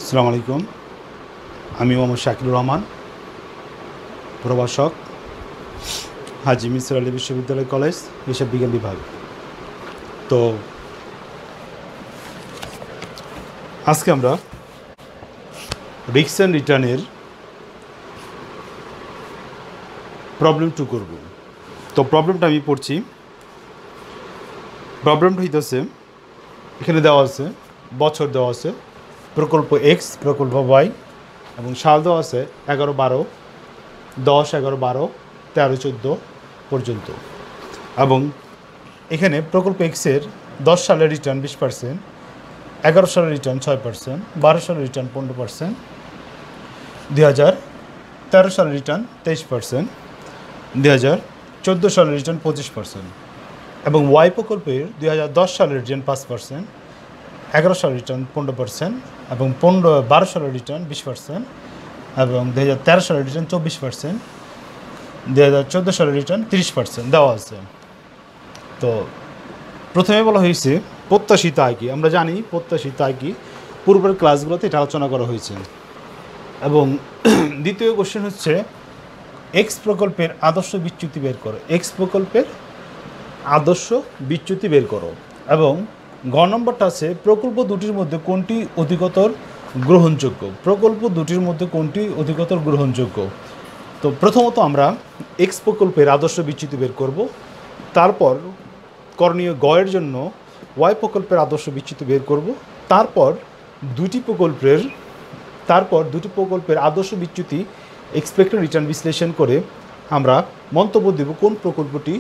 আসসালামু আলাইকুম। আমি মোহাম্মদ শাকিলুর রহমান, প্রভাষক, হাজী মিসর আলী বিশ্ববিদ্যালয় কলেজ, হিসাব বিজ্ঞান বিভাগ। তো আজকে আমরা রিস্ক অ্যান্ড রিটার্নের প্রবলেম 2 করব। তো প্রবলেমটা আমি পড়ছি। প্রবলেমটা হইতেছে, এখানে দেওয়া আছে, বছর দেওয়া আছে, প্রকল্প এক্স, প্রকল্প ওয়াই এবং সাল দেওয়া আছে 11-12, 10-11-12, 13-14 পর্যন্ত। এবং এখানে প্রকল্প এক্সের 10 সালের রিটার্ন 20%, 11 সালের রিটার্ন 6%, 12 সালের রিটার্ন 15%, 2013 সালের রিটার্ন 23%, 2014 সালের রিটার্ন 25% এবং ওয়াই প্রকল্পের 2010 সালের রিটার্ন 5%, 11 সালের রিটার্ন 15% এবং 12 সালের রিটার্ন 20% এবং 2013 সালের রিটার্ন 24%, 2014 সালের রিটার্ন 30% দেওয়া আছে। তো প্রথমে বলা হয়েছে প্রত্যাশিত আয় কি। আমরা জানি প্রত্যাশিত আয় কি, পূর্বের ক্লাসগুলোতে এটা আলোচনা করা হয়েছে। এবং দ্বিতীয় কোশ্চেন হচ্ছে এক্স প্রকল্পের আদর্শ বিচ্যুতি বের করো। এক্স প্রকল্পের আদর্শ বিচ্যুতি বের করো। এবং গ নম্বরটা আছে প্রকল্প দুটির মধ্যে কোনটি অধিকতর গ্রহণযোগ্য। প্রকল্প দুটির মধ্যে কোনটি অধিকতর গ্রহণযোগ্য। তো প্রথমত আমরা এক্স প্রকল্পের আদর্শ বিচ্যুতি বের করব। তারপর করণীয় গ এর জন্য ওয়াই প্রকল্পের আদর্শ বিচ্যুতি বের করব। তারপর দুটি প্রকল্পের আদর্শ বিচ্যুতি এক্সপেক্টেড রিটার্ন বিশ্লেষণ করে আমরা মন্তব্য দেব কোন প্রকল্পটি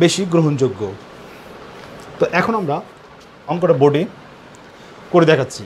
বেশি গ্রহণযোগ্য। তো এখন আমরা অঙ্কটা বোর্ডে করে দেখাচ্ছি।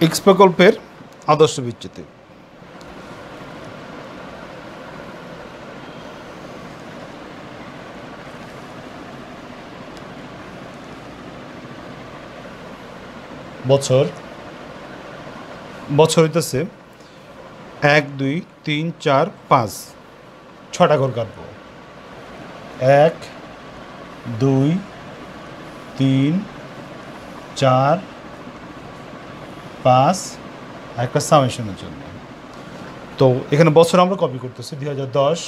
এক্স প্রকল্পের আদর্শ বিচ্যুতি। বছর হইতেছে 1 2 3 4 5, 6টা ঘর কাটবো। 1 2 3 4 5, একটা সামেশনের জন্য। তো এখানে বছর আমরা কপি করতেছি 2010,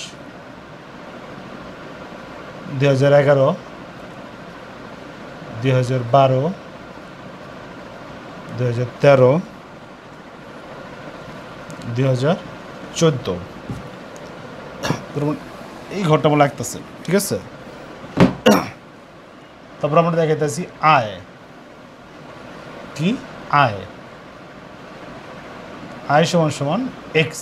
2011, 2012, 2013, 2014। এই ঘরটা আমার লাগতেছে, ঠিক আছে। তারপর আমরা দেখাইতেছি আয় কি, আয় সমান সমান এক্স।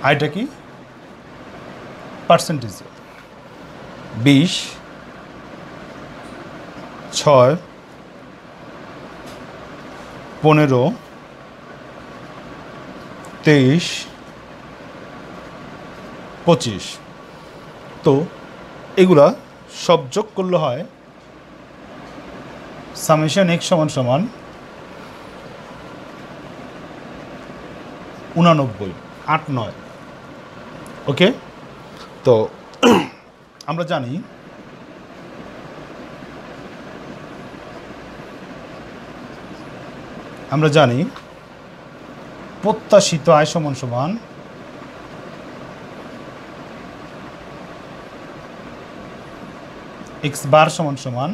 আয়টা কি পার্সেন্টেজ, 20, 6, 15, 23, 25। তো এগুলা সব যোগ করলে হয় সামেশন এক্স সমান সমান 89, 8, 9। ওকে। তো আমরা জানি প্রত্যাশিত আয় সমান সমান এক্স বার সমান সমান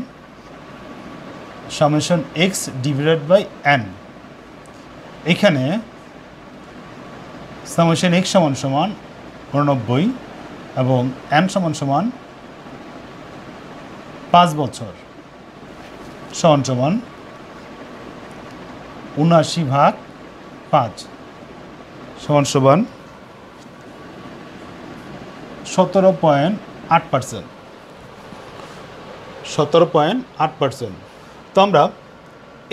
summation x divided by n. এখানে সামেশন এক্স সমান সমান 89, এবং n সমান সমান 5 বছর সমান সমান 79/5 সমান সমান 17.8%। 17.8%। তো আমরা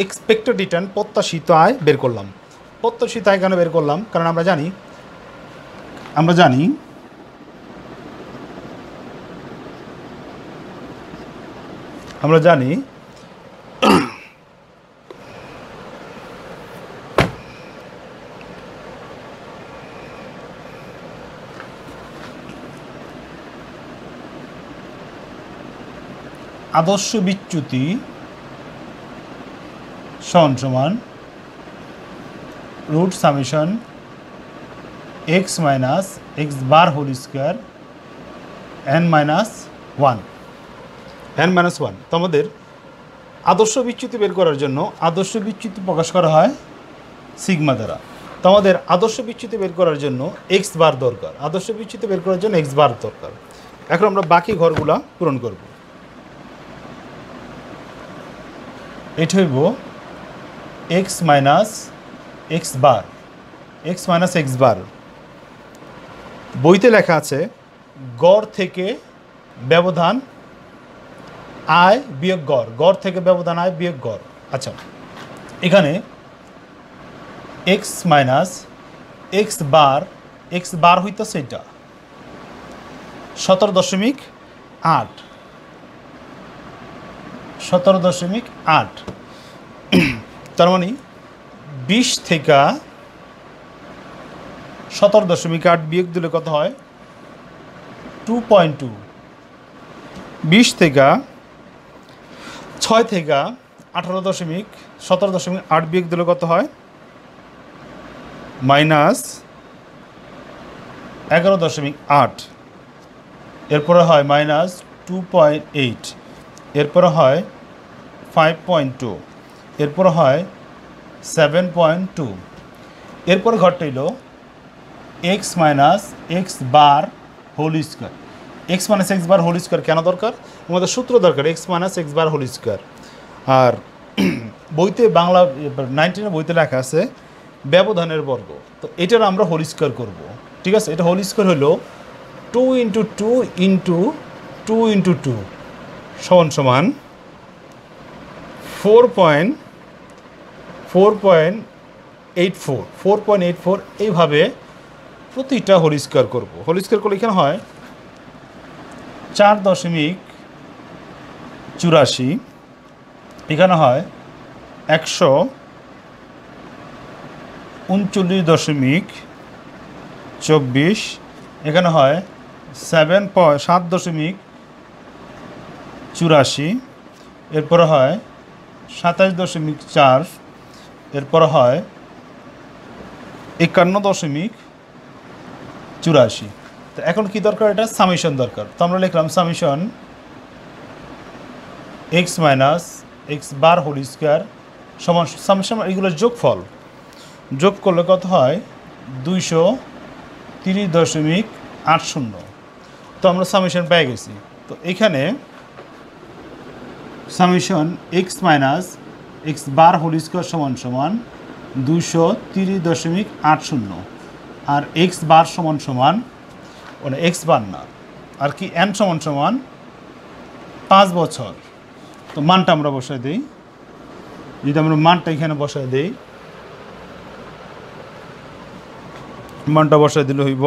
এক্সপেক্টেড রিটার্ন প্রত্যাশিত আয় বের করলাম। প্রত্যাশিত আয় কেন বের করলাম? কারণ আমরা জানি আদর্শ বিচ্যুতি সমান সমান root summation x minus x bar whole square n-1। তো আমাদের আদর্শ বিচ্যুতি বের করার জন্য আদর্শ বিচ্যুতি প্রকাশ করা হয় সিগমা দ্বারা। তো আমাদের আদর্শ বিচ্যুতি বের করার জন্য এক্স বার দরকার, আদর্শ বিচ্যুতি বের করার জন্য এক্স বার দরকার। এখন আমরা বাকি ঘরগুলা পূরণ করব। এটা হইব এক্স মাইনাস এক্স বার। বইতে লেখা আছে গড় থেকে ব্যবধান আয় বিয়োগ গড়, গড় থেকে ব্যবধান আয় বিয়োগ গড়। আচ্ছা, এখানে এক্স মাইনাস এক্স বার হইতেছে এটা 17.8। তার মানে 20 থেকে 17.8 বিয়োগ দিলে কত হয়? 2.2। 20 থেকে 6 থেকে 17.8 বিয়োগ দিলে কত হয়? -11.8। এরপরে হয় -2.8। এরপরে হয় 5.2। এরপরে হয় 7.2। এরপরে ঘরটা হইল x minus x bar whole square. X minus x bar whole square কেন দরকার? আমাদের সূত্র দরকার x minus x bar whole square. আর বইতে বাংলা 19 বইতে লেখা আছে ব্যবধানের বর্গ। তো এটার আমরা হোল স্কোয়ার করবো, ঠিক আছে? এটা হোল স্কোয়ার হলো 2 × 2 × 2 সমান সমান 4.84। এইভাবে প্রতিটা হোল স্কোয়ার করবো। হোল স্কোয়ার করলে এখানে হয় 4.84, এখানে হয় 139.24, এখানে হয় 7.84, এরপরে হয় 27.4, এরপরে হয় 51.84। তো এখন কি দরকার? এটা সামেশন দরকার। তো আমরা লিখলাম summation x minus x bar whole square সমান সামেশন এগুলোর যোগ করলে কত হয়? 230.80। তো আমরা সামেশন পেয়ে গেছি। তো এখানে summation x minus x bar whole square সমান সমান 230.80 আর এক্স বার সমান সমান মানে এক্স বার না আর কি এন সমান সমান 5 বছর। তো মানটা আমরা বসাই দিই। যদি আমরা মানটা এখানে বসাই দিই, মানটা বসাই দিলে হইব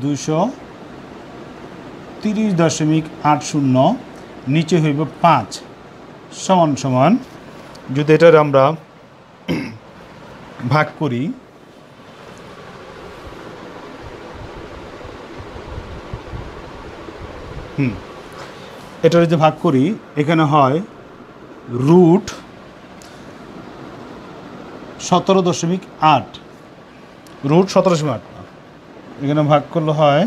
230.80 নিচে হইব 5 সমান সমান যদি এটার আমরা ভাগ করি, এটা যদি ভাগ করি এখানে হয় রুট 17.8, রুট 17.8 এখানে ভাগ করলে হয়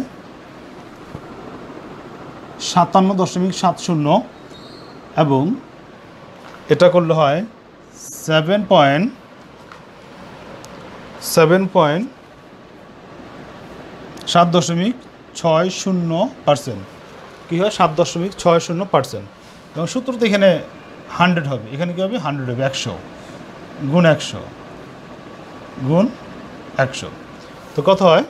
57.70 এবং এটা করলে হয় 7.7.8 7.60%। কী হয় 7.60% এবং সূত্রতে এখানে 100 হবে, এখানে কী হবে 100 হবে, 100 গুণ 100 গুণ 100, তো কত হয়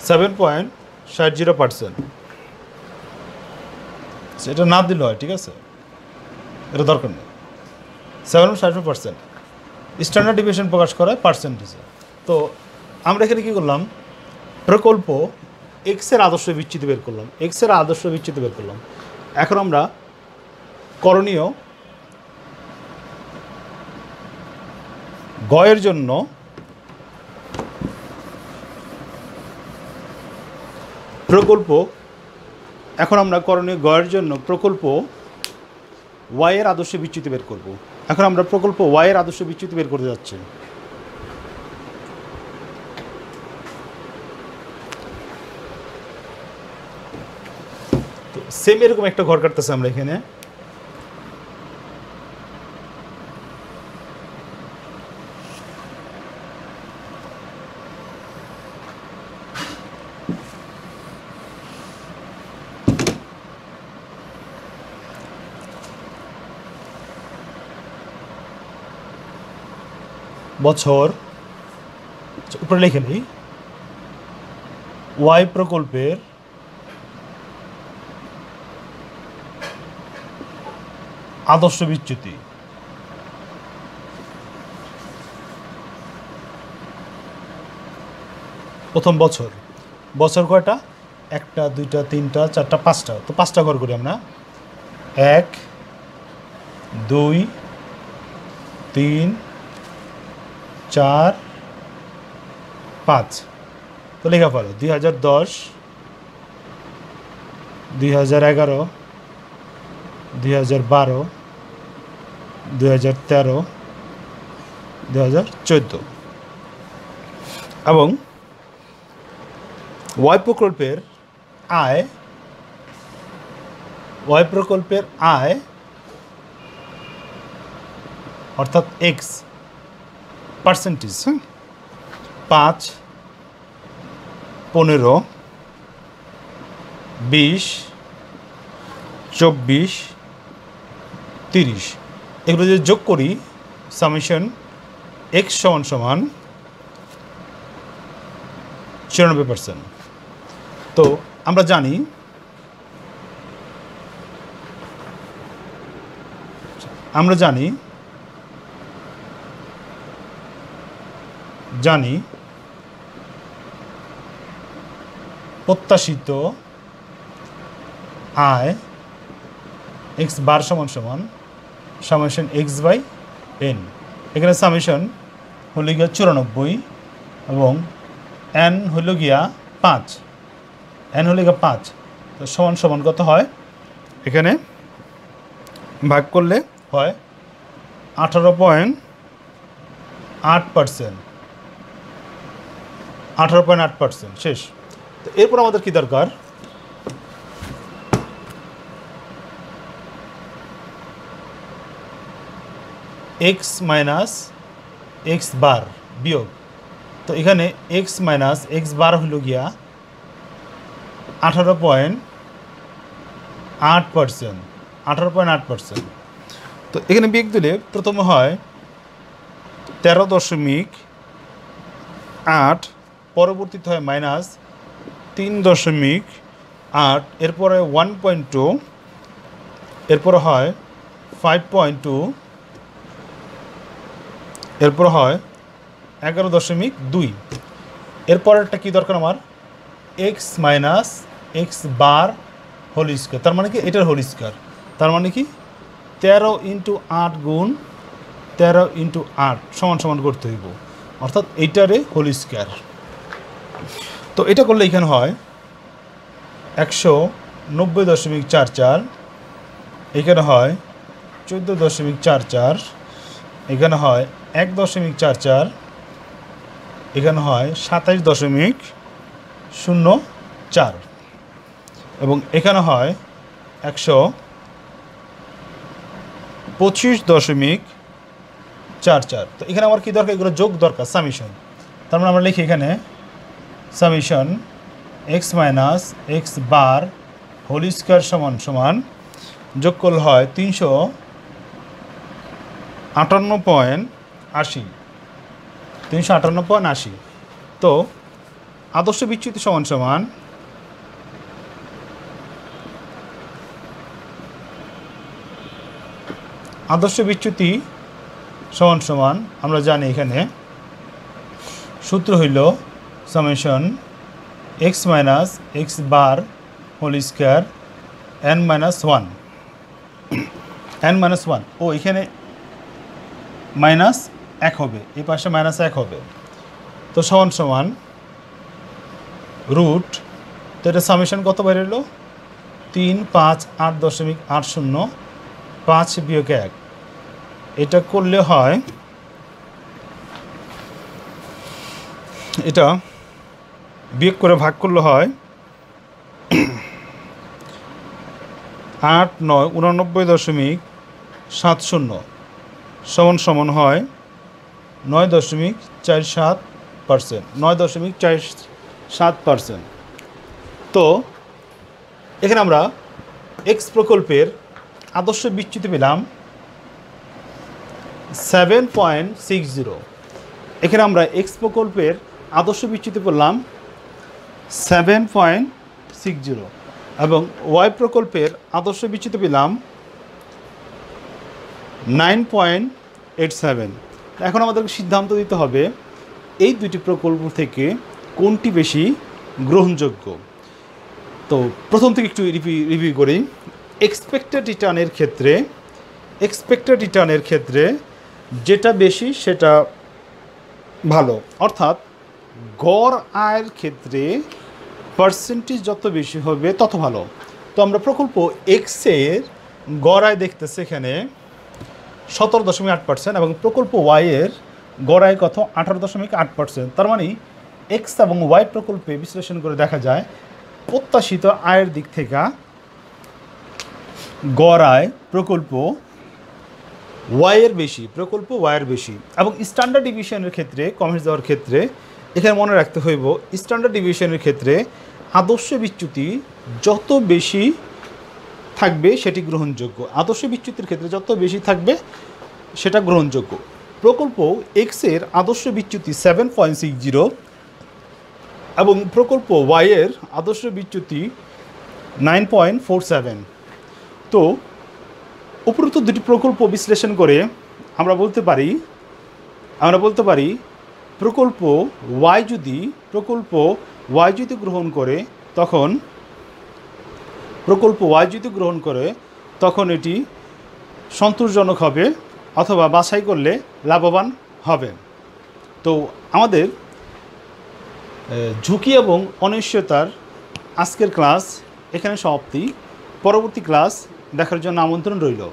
7.60%। এটা না দিলে হয়, ঠিক আছে, এটা দরকার নেই। 7.60% স্ট্যান্ডার্ড ডিভিয়েশন প্রকাশ করা হয় পার্সেন্টেজে। তো আমরা এখানে কী করলাম, প্রকল্প এক্সের আদর্শ বিচ্যুতি বের করলাম, এক্সের আদর্শ বিচ্যুতি বের করলাম। এখন আমরা করণীয় গয়ের জন্য প্রকল্প, এখন আমরা করণীয় গয়ের জন্য প্রকল্প ওয়াইয়ের আদর্শ বিচ্যুতি বের করব। এখন আমরা প্রকল্প ওয়াইয়ের আদর্শ বিচ্যুতি বের করতে যাচ্ছি। তো সেম এরকম একটা ঘর কাটতেছে আমরা এখানে, বছর উপরে লিখে নিই, ওয়াই প্রকল্পের আদর্শ বিচ্যুতি। প্রথম বছর, বছর কয়টা, 1 2 3 4 5টা, তো 5টা ঘর করি আমরা, 1 2 3 4 5। তো লেখা পড়ো 2010 2011 2012 2013 2014 এবং ওয়াই প্রকল্পের আয়, ওয়াই প্রকল্পের আয় অর্থাৎ এক্স পার্সেন্টেজ, 5 15 20 24 30, এগুলো যদি যোগ করি সামেশন এক্স সমান সমান 94%। তো আমরা জানি প্রত্যাশিত আয় এক্স বার সমান সমান সামেশন এক্স বাই এন। এখানে সামেশন হলো গিয়া 94 এবং এন হলো গিয়া 5, এন হলো গিয়া 5, তো সমান সমান কত হয়, এখানে ভাগ করলে হয় 18.8%, 18.8% শেষ। তো এরপর আমাদের কি দরকার, এক্স মাইনাস এক্স বার বিয়োগ। তো এখানে এক্স মাইনাস এক্স বার হলো গিয়া 18.8%, 18.8%। তো এখানে বিয়োগ দিলে প্রথমে হয় 13.8, পরবর্তীতে হয় মাইনাস 3.8, এরপরে 1.2, এরপরে হয় 5.2, এরপর হয় 11.2। এরপরেরটা কী দরকার আমার, x minus x bar whole square, তার মানে কি এটার হোল স্কোয়ার, তার মানে কি 13 × 8 গুণ 13 × 8 সমান সমান করতে হইব, অর্থাৎ এইটারে হোল স্কোয়ার। তো এটা করলে এখানে হয় 190.44, এখানে হয় 14.44, এখানে হয় 1.44, এখানে হয় 27.04 এবং এখানে হয় 125.44। তো এখানে আমার কি দরকার, এগুলো যোগ দরকার, সামেশন। তার মানে আমরা লিখি এখানে summation x minus x bar whole square সমান সমান যোগফল হয় 358.80 358.80। তো আদর্শ বিচ্যুতি সমান সমান আদর্শ বিচ্যুতি সমান সমান আমরা জানি এখানে সূত্র হইল summation x minus x bar whole square n minus one ও এখানে মাইনাস 1 হবে, এই পাশে মাইনাস 1 হবে। তো সমান সমান রুট, তো এটা সামেশন কত বাইরে এলো 358.80 5 বিয়োগ 1। এটা করলে হয়, এটা বিয়োগ করে ভাগ করলে হয় 8 9 89.70 সমান সমান হয় 9.47%, 9.47%। তো এখানে আমরা এক্স প্রকল্পের আদর্শ বিচ্যুতি পেলাম 7.60। এখানে আমরা এক্স প্রকল্পের আদর্শ বিচ্যুতি পেলাম 7.60 এবং ওয়াই প্রকল্পের আদর্শ বিচ্যুতি পেলাম 9.87। এখন আমাদেরকে সিদ্ধান্ত দিতে হবে এই দুটি প্রকল্প থেকে কোনটি বেশি গ্রহণযোগ্য। তো প্রথম থেকে একটু রিভিউ করি। এক্সপেক্টেড রিটার্নের ক্ষেত্রে যেটা বেশি সেটা ভালো, অর্থাৎ গড় আয়ের ক্ষেত্রে পার্সেন্টেজ যত বেশি হবে তত ভালো। তো আমরা প্রকল্প এক্সের গড় আয় দেখতেছি এখানে 17.8% এবং প্রকল্প ওয়াইয়ের গড় আয় কত 18.8%। তার মানে এক্স এবং ওয়াই প্রকল্পে বিশ্লেষণ করে দেখা যায় প্রত্যাশিত আয়ের দিক থেকে গড় আয় প্রকল্প ওয়াইয়ের বেশি। এবং স্ট্যান্ডার্ড ডিভিশনের ক্ষেত্রে কমেন্টস দেওয়ার ক্ষেত্রে এখানে মনে রাখতে হইব স্ট্যান্ডার্ড ডিভিশনের ক্ষেত্রে আদর্শ বিচ্যুতি যত বেশি থাকবে সেটি গ্রহণযোগ্য, আদর্শ বিচ্যুতির ক্ষেত্রে যত বেশি থাকবে সেটা গ্রহণযোগ্য। প্রকল্প এক্সের আদর্শ বিচ্যুতি 7.60 এবং প্রকল্প ওয়াইয়ের আদর্শ বিচ্যুতি 9.47। তো উপরোক্ত দুটি প্রকল্প বিশ্লেষণ করে আমরা বলতে পারি প্রকল্প ওয়াই যদি গ্রহণ করে তখন এটি সন্তোষজনক হবে অথবা বাছাই করলে লাভবান হবে। তো আমাদের ঝুঁকি এবং অনিশ্চয়তার আজকের ক্লাস এখানে সমাপ্তি। পরবর্তী ক্লাস দেখার জন্য আমন্ত্রণ রইল।